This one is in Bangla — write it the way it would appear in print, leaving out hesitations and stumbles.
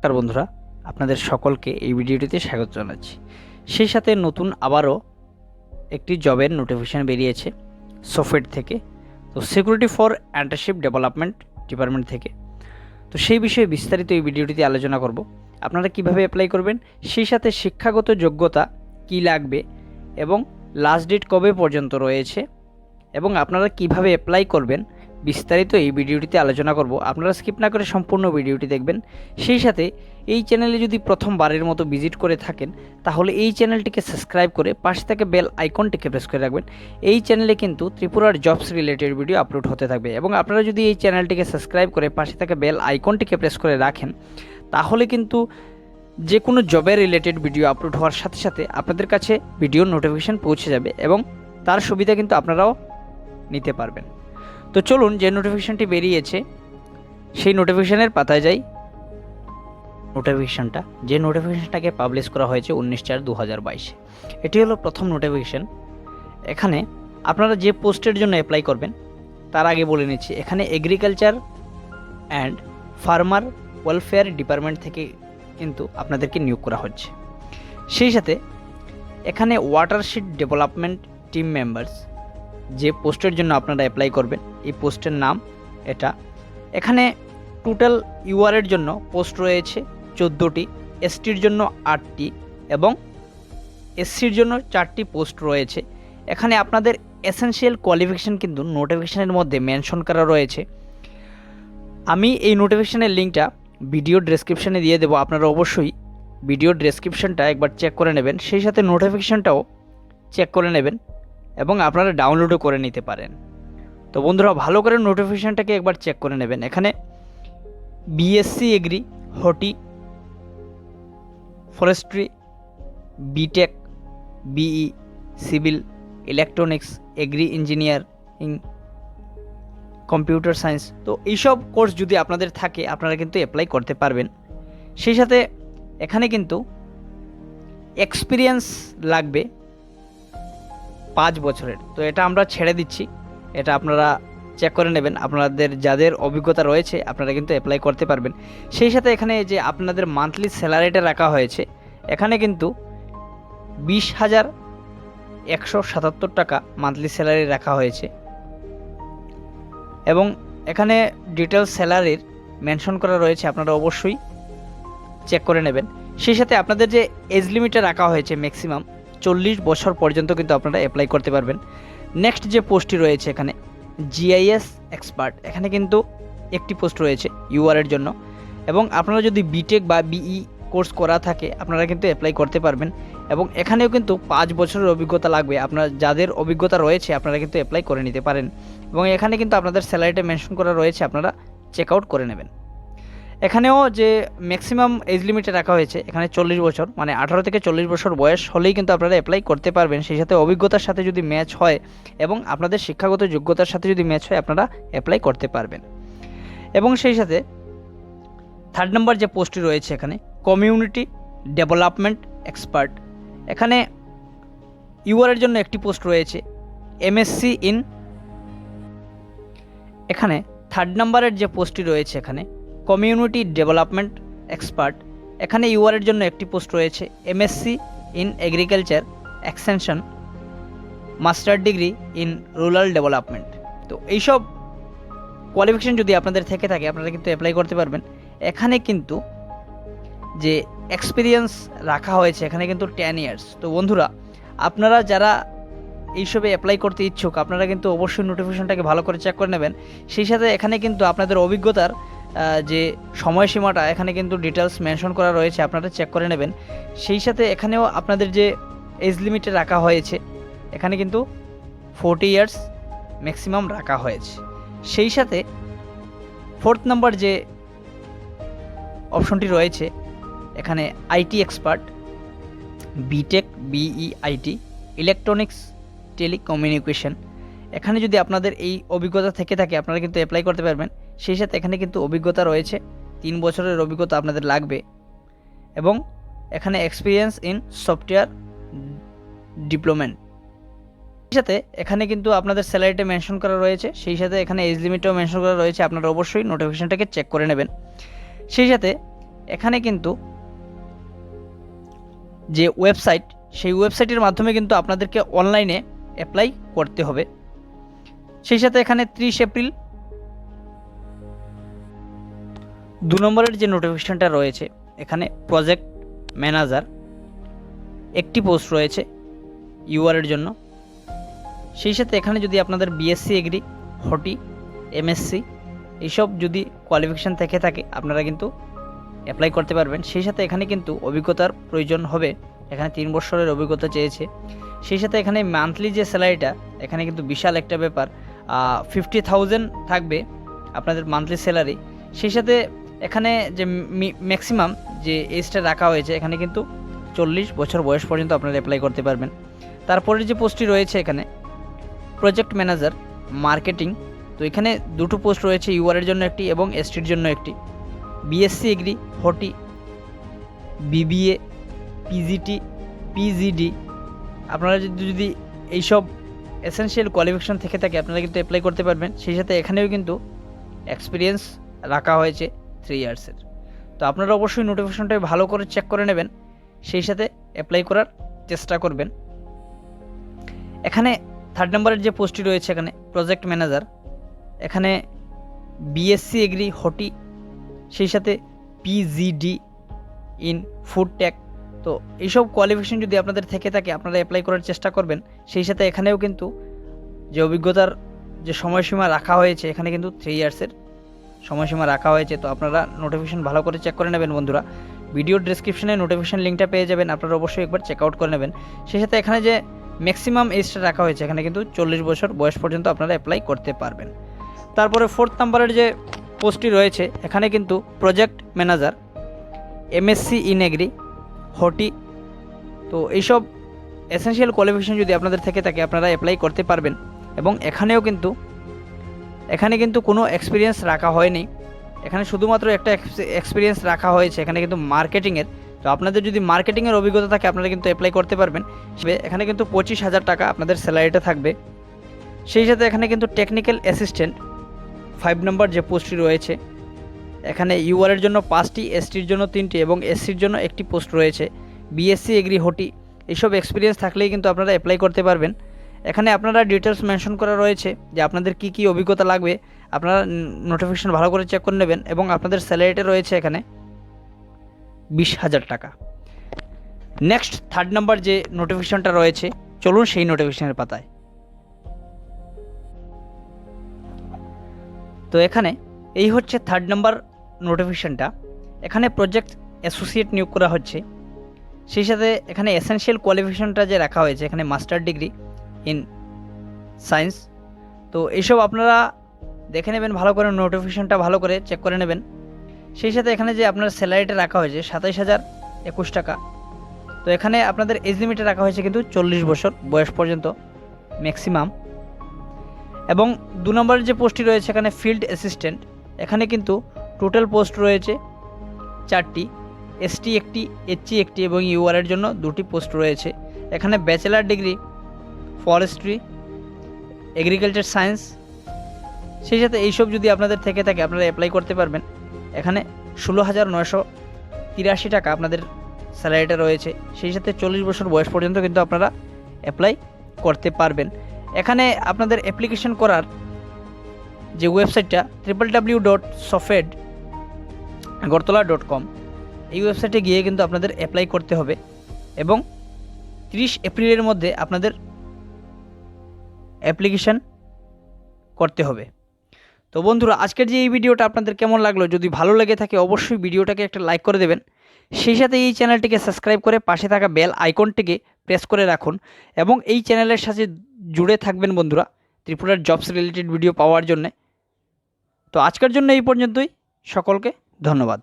ডাক্তার বন্ধুরা, আপনাদের সকলকে এই ভিডিওটিতে স্বাগত জানাচ্ছি। সেই সাথে নতুন আবারও একটি জবের নোটিফিকেশান বেরিয়েছে সফটওয়্যার থেকে, তো সিকিউরিটি ফর অ্যান্টারশিপ ডেভেলপমেন্ট ডিপার্টমেন্ট থেকে। তো সেই বিষয়ে বিস্তারিত এই ভিডিওটিতে আলোচনা করব। আপনারা কিভাবে অ্যাপ্লাই করবেন, সেই সাথে শিক্ষাগত যোগ্যতা কি লাগবে এবং লাস্ট ডেট কবে পর্যন্ত রয়েছে এবং আপনারা কিভাবে অ্যাপ্লাই করবেন, বিস্তারিত এই ভিডিওটিতে আলোচনা করব। আপনারা স্কিপ না করে সম্পূর্ণ ভিডিওটি দেখবেন। সেই সাথে এই চ্যানেলে যদি প্রথমবারের মতো ভিজিট করে থাকেন, তাহলে এই চ্যানেলটিকে সাবস্ক্রাইব করে পাশে থেকে বেল আইকনটিকে প্রেস করে রাখবেন। এই চ্যানেলে কিন্তু ত্রিপুরার জবস রিলেটেড ভিডিও আপলোড হতে থাকবে এবং আপনারা যদি এই চ্যানেলটিকে সাবস্ক্রাইব করে পাশে থেকে বেল আইকনটিকে প্রেস করে রাখেন, তাহলে কিন্তু যে কোনো জবের রিলেটেড ভিডিও আপলোড হওয়ার সাথে সাথে আপনাদের কাছে ভিডিওর নোটিফিকেশান পৌঁছে যাবে এবং তার সুবিধা কিন্তু আপনারাও নিতে পারবেন। তো চলুন, যে নোটিফিকেশানটি বেরিয়েছে সেই নোটিফিকেশানের পাতায় যাই। যে নোটিফিকেশানটাকে পাবলিশ করা হয়েছে 19/4/2022। এটি হলো প্রথম নোটিফিকেশান। এখানে আপনারা যে পোস্টের জন্য অ্যাপ্লাই করবেন তার আগে বলে নিচ্ছি, এখানে agriculture and farmer welfare department থেকে কিন্তু আপনাদেরকে নিয়োগ করা হচ্ছে। সেই সাথে এখানে ওয়াটারশিড ডেভেলপমেন্ট টিম মেম্বার্স যে পোস্টের জন্য আপনারা অ্যাপ্লাই করবেন, এই পোস্টের নাম এটা। এখানে টোটাল ইউআরের জন্য পোস্ট রয়েছে 14টি, এসটির জন্য 8টি এবং এসসির জন্য 4টি পোস্ট রয়েছে। এখানে আপনাদের এসেনশিয়াল কোয়ালিফিকেশান কিন্তু নোটিফিকেশানের মধ্যে মেনশন করা রয়েছে। আমি এই নোটিফিকেশানের লিঙ্কটা ভিডিও ডেসক্রিপশানে দিয়ে দেবো, আপনারা অবশ্যই ভিডিও ডেসক্রিপশানটা একবার চেক করে নেবেন, সেই সাথে নোটিফিকেশানটাও চেক করে নেবেন এবং আপনারা ডাউনলোডও করে নিতে পারেন। তো বন্ধুরা, ভালো করে নোটিফিকেশানটাকে একবার চেক করে নেবেন। এখানে BSc agri, horti forestry, BTech, BE, civil, electronics, agri engineering, computer science, তো এইসব কোর্স যদি আপনাদের থাকে আপনারা কিন্তু অ্যাপ্লাই করতে পারবেন। সেই সাথে এখানে কিন্তু এক্সপিরিয়েন্স লাগবে 5 বছরের, তো এটা আমরা ছেড়ে দিচ্ছি, এটা আপনারা চেক করে নেবেন। আপনাদের যাদের অভিজ্ঞতা রয়েছে আপনারা কিন্তু অ্যাপ্লাই করতে পারবেন। সেই সাথে এখানে যে আপনাদের মান্থলি স্যালারিটা রাখা হয়েছে, এখানে কিন্তু 20,177 টাকা মান্থলি স্যালারি রাখা হয়েছে এবং এখানে ডিটেলস স্যালারির মেনশন করা রয়েছে, আপনারা অবশ্যই চেক করে নেবেন। সেই সাথে আপনাদের যে এজ লিমিটে রাখা হয়েছে ম্যাক্সিমাম 40 বছর পর্যন্ত কিন্তু আপনারা অ্যাপ্লাই করতে পারবেন। নেক্সট যে পোস্টটি রয়েছে এখানে জিআইএস এক্সপার্ট, এখানে কিন্তু একটি পোস্ট রয়েছে ইউআরের জন্য এবং আপনারা যদি বিটেক বা বিই কোর্স করা থাকে আপনারা কিন্তু অ্যাপ্লাই করতে পারবেন এবং এখানেও কিন্তু 5 বছরের অভিজ্ঞতা লাগবে। আপনার যাদের অভিজ্ঞতা রয়েছে আপনারা কিন্তু অ্যাপ্লাই করে নিতে পারেন এবং এখানে কিন্তু আপনাদের স্যালারিটা মেনশন করা রয়েছে, আপনারা চেক আউট করে নেবেন। এখানেও যে ম্যাক্সিমাম এজ লিমিটে রাখা হয়েছে এখানে 40 বছর, মানে 18 থেকে 40 বছর বয়স হলেই কিন্তু আপনারা অ্যাপ্লাই করতে পারবেন। সেই সাথে অভিজ্ঞতার সাথে যদি ম্যাচ হয় এবং আপনাদের শিক্ষাগত যোগ্যতার সাথে যদি ম্যাচ হয় আপনারা অ্যাপ্লাই করতে পারবেন। এবং সেই সাথে 3rd নম্বর যে পোস্টটি রয়েছে এখানে কমিউনিটি ডেভেলপমেন্ট এক্সপার্ট, এখানে ইউআরের জন্য একটি পোস্ট রয়েছে এমএসসি ইন। এখানে 3rd নম্বরের যে পোস্টটি রয়েছে এখানে কমিউনিটি ডেভেলপমেন্ট এক্সপার্ট, এখানে ইউআরের জন্য একটি পোস্ট রয়েছে MSc in agriculture extension, master degree in rural development. তো এইসব কোয়ালিফিকেশান যদি আপনাদের থেকে থাকে আপনারা কিন্তু অ্যাপ্লাই করতে পারবেন। এখানে কিন্তু যে এক্সপিরিয়েন্স রাখা হয়েছে এখানে কিন্তু 10 ইয়ার্স। তো বন্ধুরা, আপনারা যারা এইসবে অ্যাপ্লাই করতে ইচ্ছুক আপনারা কিন্তু অবশ্যই নোটিফিকেশানটাকে ভালো করে চেক করে নেবেন। সেই সাথে এখানে কিন্তু আপনাদের অভিজ্ঞতার যে সময়সীমাটা এখানে কিন্তু ডিটেলস মেনশন করা রয়েছে, আপনারা চেক করে নেবেন। সেই সাথে এখানেও আপনাদের যে এজ লিমিটে রাখা হয়েছে এখানে কিন্তু 40 ইয়ার্স ম্যাক্সিমাম রাখা হয়েছে। সেই সাথে 4th নম্বর যে অপশনটি রয়েছে এখানে IT expert, BTech, BE, IT, electronics, telecommunication, এখানে যদি আপনাদের এই অভিজ্ঞতা থেকে থাকে আপনারা কিন্তু অ্যাপ্লাই করতে পারবেন। সেই সাথে এখানে কিন্তু অভিজ্ঞতা রয়েছে 3 বছরের অভিজ্ঞতা আপনাদের লাগবে এবং এখানে এক্সপিরিয়েন্স ইন সফটওয়্যার ডিপ্লোমেন্ট। সেই সাথে এখানে কিন্তু আপনাদের স্যালারিটা মেনশন করা রয়েছে, সেই সাথে এখানে এজ লিমিটও মেনশন করা রয়েছে, আপনারা অবশ্যই নোটিফিকেশানটাকে চেক করে নেবেন। সেই সাথে এখানে কিন্তু যে ওয়েবসাইট, সেই ওয়েবসাইটের মাধ্যমে কিন্তু আপনাদেরকে অনলাইনে অ্যাপ্লাই করতে হবে। সেই সাথে এখানে 30 এপ্রিল 2 নম্বরের যে নোটিফিকেশনটা রয়েছে, এখানে প্রজেক্ট ম্যানেজার একটি পোস্ট রয়েছে ইউআরের জন্য। সেই সাথে এখানে যদি আপনাদের বিএসসি এগ্রি, হটি, এমএসসি এইসব যদি কোয়ালিফিকেশান থেকে থাকে আপনারা কিন্তু অ্যাপ্লাই করতে পারবেন। সেই সাথে এখানে কিন্তু অভিজ্ঞতার প্রয়োজন হবে, এখানে 3 বছরের অভিজ্ঞতা চেয়েছে। সেই সাথে এখানে মান্থলি যে স্যালারিটা, এখানে কিন্তু বিশাল একটা ব্যাপার, 50,000 থাকবে আপনাদের মান্থলি স্যালারি। সেই সাথে এখানে যে ম্যাক্সিমাম যে এজটা রাখা হয়েছে, এখানে কিন্তু 40 বছর বয়স পর্যন্ত আপনারা অ্যাপ্লাই করতে পারবেন। তারপরে যে পোস্টটি রয়েছে এখানে প্রজেক্ট ম্যানেজার মার্কেটিং, তো এখানে দুটো পোস্ট রয়েছে, ইউআরের জন্য একটি এবং এসটির জন্য একটি। BSc agri, হটি, BBA, PGT, PGD আপনারা যদি এইসব এসেনশিয়াল কোয়ালিফিকেশান থেকে থাকে আপনারা কিন্তু অ্যাপ্লাই করতে পারবেন। সেই সাথে এখানেও কিন্তু এক্সপিরিয়েন্স রাখা হয়েছে 3 ইয়ার্সের। তো আপনারা অবশ্যই নোটিফিকেশনটা ভালো করে চেক করে নেবেন, সেই সাথে অ্যাপ্লাই করার চেষ্টা করবেন। এখানে 3 নম্বরের যে পোস্টটি রয়েছে এখানে প্রজেক্ট ম্যানেজার, এখানে বিএসসি এগ্রি, হটি, সেই সাথে পিজিডি ইন ফুড টেক। তো এইসব কোয়ালিফিকেশন যদি আপনাদের থেকে থাকে আপনারা অ্যাপ্লাই করার চেষ্টা করবেন। সেই সাথে এখানেও কিন্তু যে অভিজ্ঞতার যে সময়সীমা রাখা হয়েছে, এখানে কিন্তু 3 ইয়ার্সের সময়সীমা রাখা হয়েছে। তো আপনারা নোটিফিকেশন ভালো করে চেক করে নেবেন বন্ধুরা। ভিডিও ডেসক্রিপশনে নোটিফিকেশন লিঙ্কটা পেয়ে যাবেন, আপনারা অবশ্যই একবার চেক আউট করে নেবেন। সেই সাথে এখানে যে ম্যাক্সিমাম এজটা রাখা হয়েছে, এখানে কিন্তু 40 বছর বয়স পর্যন্ত আপনারা অ্যাপ্লাই করতে পারবেন। তারপরে 4 নম্বরের যে পোস্টটি রয়েছে, এখানে কিন্তু project manager MSc in agri, horti. তো এইসব এসেনশিয়াল কোয়ালিফিকেশন যদি আপনাদের থেকে থাকে আপনারা অ্যাপ্লাই করতে পারবেন। এবং এখানে কিন্তু কোনো এক্সপিরিয়েন্স রাখা হয়নি, এখানে শুধুমাত্র একটা এক্সপিরিয়েন্স রাখা হয়েছে, এখানে কিন্তু মার্কেটিংয়ের। তো আপনাদের যদি মার্কেটিংয়ের অভিজ্ঞতা থাকে আপনারা কিন্তু অ্যাপ্লাই করতে পারবেন। এখানে কিন্তু 25,000 টাকা আপনাদের স্যালারিটা থাকবে। সেই সাথে এখানে কিন্তু টেকনিক্যাল অ্যাসিস্ট্যান্ট 5 নম্বর যে পোস্টটি রয়েছে, এখানে ইউআরের জন্য 5টি, এসটির জন্য 3টি এবং এসসির জন্য একটি পোস্ট রয়েছে। বিএসসি এগ্রি, হটি এইসব এক্সপিরিয়েন্স থাকলেই কিন্তু আপনারা অ্যাপ্লাই করতে পারবেন। এখানে আপনারা ডিটেলস মেনশন করা রয়েছে যে আপনাদের কি কি অভিজ্ঞতা লাগবে, আপনারা নোটিফিকেশন ভালো করে চেক করে নেবেন। এবং আপনাদের স্যালারিটা রয়েছে এখানে 20,000 টাকা। নেক্সট 3 নম্বর যে নোটিফিকেশনটা রয়েছে, চলুন সেই নোটিফিকেশনের পাতায়। তো এখানে এই হচ্ছে 3 নম্বর নোটিফিকেশনটা। এখানে প্রজেক্ট অ্যাসোসিয়েট নিয়োগ করা হচ্ছে। সেই সাথে এখানে এসেনশিয়াল কোয়ালিফিকেশনটা যে রাখা হয়েছে, এখানে মাস্টার ডিগ্রি ইন সায়েন্স। তো এইসব আপনারা দেখে নেবেন ভালো করে, নোটিফিকেশনটা ভালো করে চেক করে নেবেন। সেই সাথে এখানে যে আপনার স্যালারিটা রাখা হয়েছে 27,021 টাকা। তো এখানে আপনাদের এজ লিমিটে রাখা হয়েছে কিন্তু 40 বছর বয়স পর্যন্ত ম্যাক্সিমাম। এবং 2 নম্বরের যে পোস্টটি রয়েছে এখানে ফিল্ড অ্যাসিস্ট্যান্ট, এখানে কিন্তু টোটাল পোস্ট রয়েছে 4টি, এসটি একটি, এইচসি একটি এবং ইউআরের জন্য 2টি পোস্ট রয়েছে। এখানে bachelor degree forestry, agriculture science. সেই সাথে এইসব যদি আপনাদের থেকে থাকে আপনারা অ্যাপ্লাই করতে পারবেন। এখানে 16,983 টাকা আপনাদের স্যালারিটা রয়েছে। সেই সাথে 40 বছর বয়স পর্যন্ত কিন্তু আপনারা অ্যাপ্লাই করতে পারবেন। এখানে আপনাদের অ্যাপ্লিকেশন করার যে ওয়েবসাইটটা www.sofed.com, এই ওয়েবসাইটে গিয়ে কিন্তু আপনাদের অ্যাপ্লাই করতে হবে এবং 30 এপ্রিলের মধ্যে আপনাদের অ্যাপ্লিকেশন করতে হবে। তো বন্ধুরা, আজকের যে এই ভিডিওটা আপনাদের কেমন লাগলো, যদি ভালো লেগে থাকে অবশ্যই ভিডিওটাকে একটা লাইক করে দেবেন। সেই সাথে এই চ্যানেলটিকে সাবস্ক্রাইব করে পাশে থাকা বেল আইকনটিকে প্রেস করে রাখুন এবং এই চ্যানেলের সাথে জুড়ে থাকবেন বন্ধুরা ত্রিপুরার জবস রিলেটেড ভিডিও পাওয়ার জন্যে। তো আজকের জন্য এই পর্যন্তই, সকলকে ধন্যবাদ।